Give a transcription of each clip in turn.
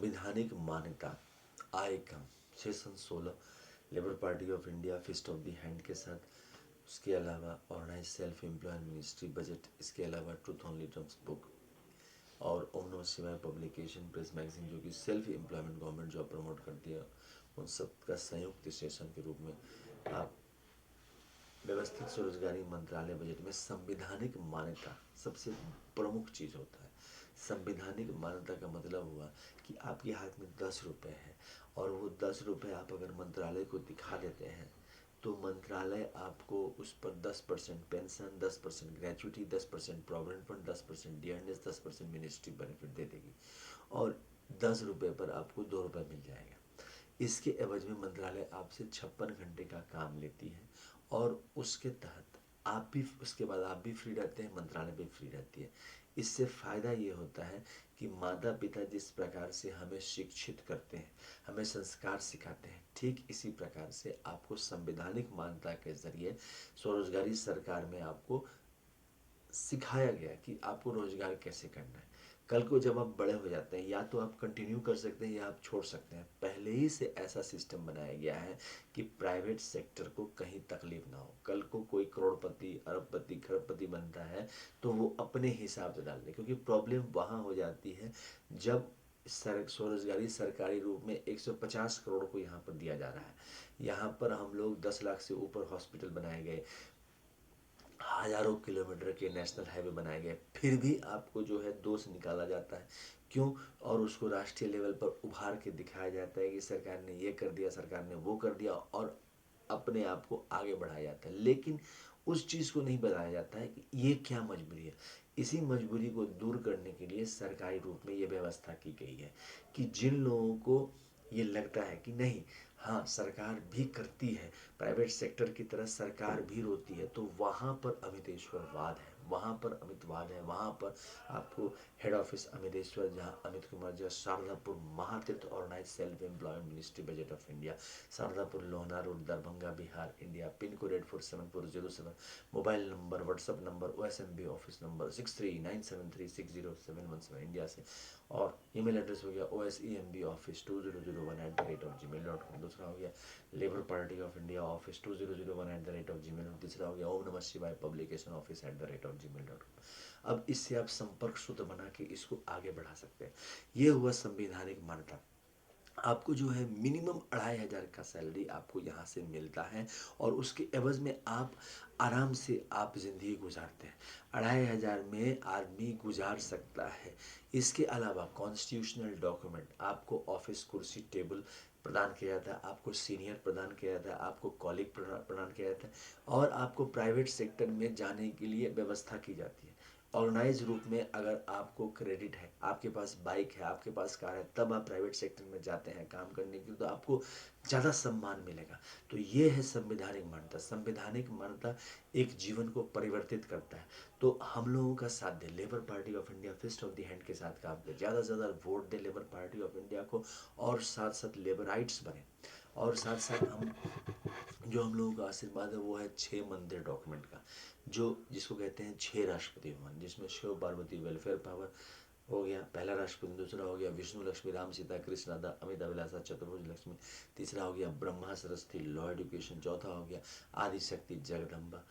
संवैधानिक मान्यता आय कम session 16 Labour party of India fist of the hand के साथ, उसके अलावा organise self employ ministry budget, इसके अलावा ट्रूथ ओनली टर्म्स बुक और ओम नमः शिवाय पब्लिकेशन प्रेस मैगजीन जो कि self employment government job promote करती है, उन सब का संयुक्त सेशन के रूप में आप व्यवस्थित स्वरोजगारी मंत्रालय बजट में संवैधानिक मान्यता सबसे प्रमुख चीज होता है। संवैधानिक मान्यता का मतलब हुआ कि आपके हाथ में 10 रुपए है और वो 10 रुपए आप अगर मंत्रालय को दिखा देते हैं तो मंत्रालय आपको उस पर 10% pension, 10% gratuity, 10% provident fund, 10% dearness, 10% ministry benefit दे देगी और 10 रुपए पर आपको 2 रुपए मिल जाएगा। इसके एवज में मंत्रालय आपसे 56 घंटे का काम लेती है और उसके तहत आप भी, उसके बाद आप भी फ्री रहते हैं, मंत्रालय भी फ्री रहती है। इससे फ़ायदा ये होता है कि माता पिता जिस प्रकार से हमें शिक्षित करते हैं, हमें संस्कार सिखाते हैं, ठीक इसी प्रकार से आपको संवैधानिक मान्यता के जरिए स्वरोजगारी सरकार में आपको सिखाया गया कि आपको रोजगार कैसे करना है। कल को जब आप बड़े हो जाते हैं या तो आप कंटिन्यू कर सकते हैं या आप छोड़ सकते हैं। पहले ही से ऐसा सिस्टम बनाया गया है कि प्राइवेट सेक्टर को कहीं तकलीफ ना हो। कल को कोई करोड़पति, अरबपति, खरबपति बनता है तो वो अपने हिसाब से डाल दे, क्योंकि प्रॉब्लम वहाँ हो जाती है जब स्वरोजगारी सरकारी रूप में 150 करोड़ को यहाँ पर दिया जा रहा है। यहाँ पर हम लोग 10 लाख से ऊपर हॉस्पिटल बनाए गए, हजारों किलोमीटर के नेशनल हाईवे बनाए गए, फिर भी आपको जो है दोष निकाला जाता है। क्यों? और उसको राष्ट्रीय लेवल पर उभार के दिखाया जाता है कि सरकार ने ये कर दिया, सरकार ने वो कर दिया और अपने आप को आगे बढ़ाया जाता है। लेकिन उस चीज़ को नहीं बताया जाता है कि ये क्या मजबूरी है। इसी मजबूरी को दूर करने के लिए सरकारी रूप में ये व्यवस्था की गई है कि जिन लोगों को ये लगता है कि नहीं, हाँ सरकार भी करती है, प्राइवेट सेक्टर की तरह सरकार भी रोती है, तो वहाँ पर अमितेश्वरवाद है, वहाँ पर अमितवाद है, वहाँ पर आपको हेड ऑफिस अमितेश्वर, जहाँ अमित कुमार, जहाँ Sharadapur Mahatirth organise self employment ministry budget of India, Sharadapur Lohna road, Darbhanga Bihar India, pin code 847407, mobile number, WhatsApp number, OSMB office number 6397360717 India से, और ईमेल एड्रेस हो गया osemb office2001@gmail.com। दूसरा हो गया labour party of India office 2001@gmail। तीसरा हो गया ओम नमः शिवाय पब्लिकेशन ऑफिस @gmail.com। अब इससे आप संपर्क सूत्र बना के इसको आगे बढ़ा सकते हैं। ये हुआ संवैधानिक मान्यता। आपको जो है मिनिमम 2500 का सैलरी आपको यहाँ से मिलता है और उसके एवज में आप आराम से आप ज़िंदगी गुजारते हैं। 2500 में आदमी गुजार सकता है। इसके अलावा कॉन्स्टिट्यूशनल डॉक्यूमेंट, आपको ऑफिस कुर्सी टेबल प्रदान किया जाता है, आपको सीनियर प्रदान किया जाता है, आपको कॉलिग प्रदान किया जाता है और आपको प्राइवेट सेक्टर में जाने के लिए व्यवस्था की जाती है। ऑर्गेनाइज रूप में अगर आपको क्रेडिट है, आपके पास बाइक है, आपके पास कार है, तब आप प्राइवेट सेक्टर में जाते हैं काम करने के लिए, तो आपको ज़्यादा सम्मान मिलेगा। तो ये है संवैधानिक मान्यता। संवैधानिक मान्यता एक जीवन को परिवर्तित करता है। तो हम लोगों का साथ दे, Labour party of India fist of the hand के साथ काम करें, ज़्यादा से ज़्यादा वोट दे लेबर पार्टी ऑफ इंडिया को और साथ साथ लेबराइट्स बने। और साथ साथ हम जो हम लोगों का आशीर्वाद है वो है 6 मंदिर डॉक्यूमेंट का, जो जिसको कहते हैं 6 राष्ट्रपति भवन, जिसमें शिव पार्वती वेलफेयर पावर हो गया पहला राष्ट्रपति, दूसरा हो गया विष्णु लक्ष्मी राम सीता कृष्ण राधा अमिता विलासा चतुर्भुज लक्ष्मी, तीसरा हो गया ब्रह्मा सरस्वती लॉ एडुकेशन, चौथा हो गया आदिशक्ति जगदम्बा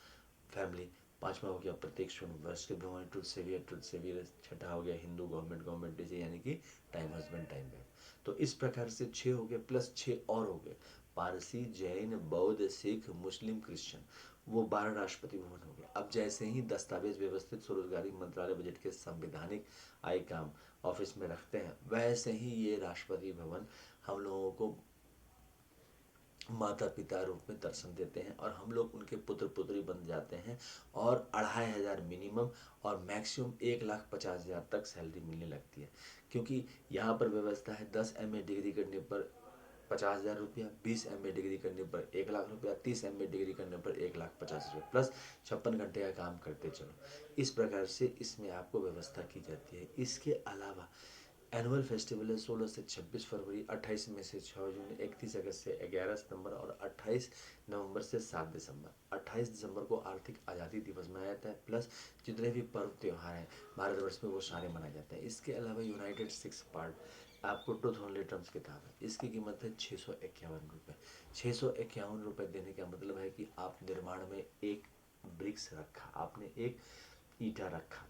फैमिली, पांचवा हो गया प्रत्येक वैष्णव भगवान ट्रुथ सेवियर, छठा हो गया हिंदू गवर्नमेंट गवर्नमेंट डे, यानी कि टाइम हस्बैंड टाइम बैक। तो इस प्रकार से 6 हो गए प्लस 6 और हो गए, पारसी, जैन, बौद्ध, सिख, मुस्लिम, क्रिश्चियन, वो 12 राष्ट्रपति भवन हो गए। अब जैसे ही दस्तावेज व्यवस्थित स्वरोजगारी मंत्रालय बजट के संवैधानिक आय काम ऑफिस में रखते हैं, वैसे ही ये राष्ट्रपति भवन हम लोगों को माता पिता रूप में दर्शन देते हैं और हम लोग उनके पुत्र पुत्री बन जाते हैं और 2500 मिनिमम और मैक्सिमम 1,50,000 तक सैलरी मिलने लगती है। क्योंकि यहाँ पर व्यवस्था है 10 MA डिग्री करने पर 50,000 रुपया, 20 MA डिग्री करने पर 1,00,000 रुपया, 30 MA डिग्री करने पर 1,50,000 रुपया, प्लस 56 घंटे का काम करते चलो। इस प्रकार से इसमें आपको व्यवस्था की जाती है। इसके अलावा एनुअल फेस्टिवल है 16 से 26 फरवरी, 28 में से 6 जून, 31 अगस्त से 11 सितंबर और 28 नवंबर से 7 दिसंबर। 28 दिसंबर को आर्थिक आज़ादी दिवस मनाया जाता है, प्लस जितने भी पर्व त्यौहार हैं भारतवर्ष में वो सारे मनाए जाते हैं। इसके अलावा यूनाइटेड सिक्स पार्ट आपको ट्रूथ ओनली टर्म्स किताब है, इसकी कीमत है 651 रुपये। 651 रुपये देने का मतलब है कि आप निर्माण में एक ब्रिक्स रखा, आपने एक ईटा रखा,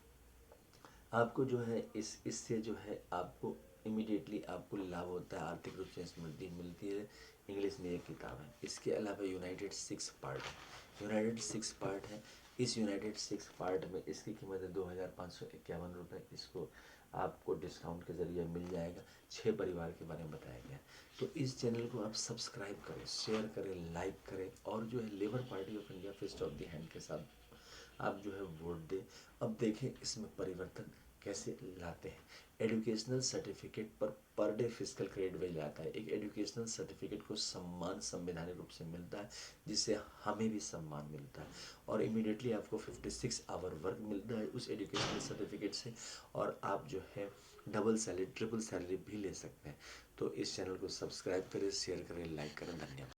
आपको जो है इससे जो है आपको इमीडिएटली आपको लाभ होता है, आर्थिक रूप से समृद्धि मिलती है। इंग्लिश में एक किताब है। इसके अलावा यूनाइटेड सिक्स पार्ट है, यूनाइटेड सिक्स पार्ट है। इस यूनाइटेड सिक्स पार्ट में इसकी कीमत है 2551 रुपये। इसको आपको डिस्काउंट के ज़रिए मिल जाएगा। 6 परिवार के बारे में बताया गया है। तो इस चैनल को आप सब्सक्राइब करें, शेयर करें, लाइक करें और जो है Labour party of India fist of the hand के साथ आप जो है वोट दें। अब देखें इसमें परिवर्तन कैसे लाते हैं। एजुकेशनल सर्टिफिकेट पर डे फिजिकल क्रेडिट मिल जाता है। एक एजुकेशनल सर्टिफिकेट को सम्मान संवैधानिक रूप से मिलता है, जिससे हमें भी सम्मान मिलता है। और इमीडिएटली आपको 56 आवर वर्क मिलता है उस एजुकेशनल सर्टिफिकेट से, और आप जो है डबल सैलरी, ट्रिपल सैलरी भी ले सकते हैं। तो इस चैनल को सब्सक्राइब करें, शेयर करें, लाइक करें। धन्यवाद।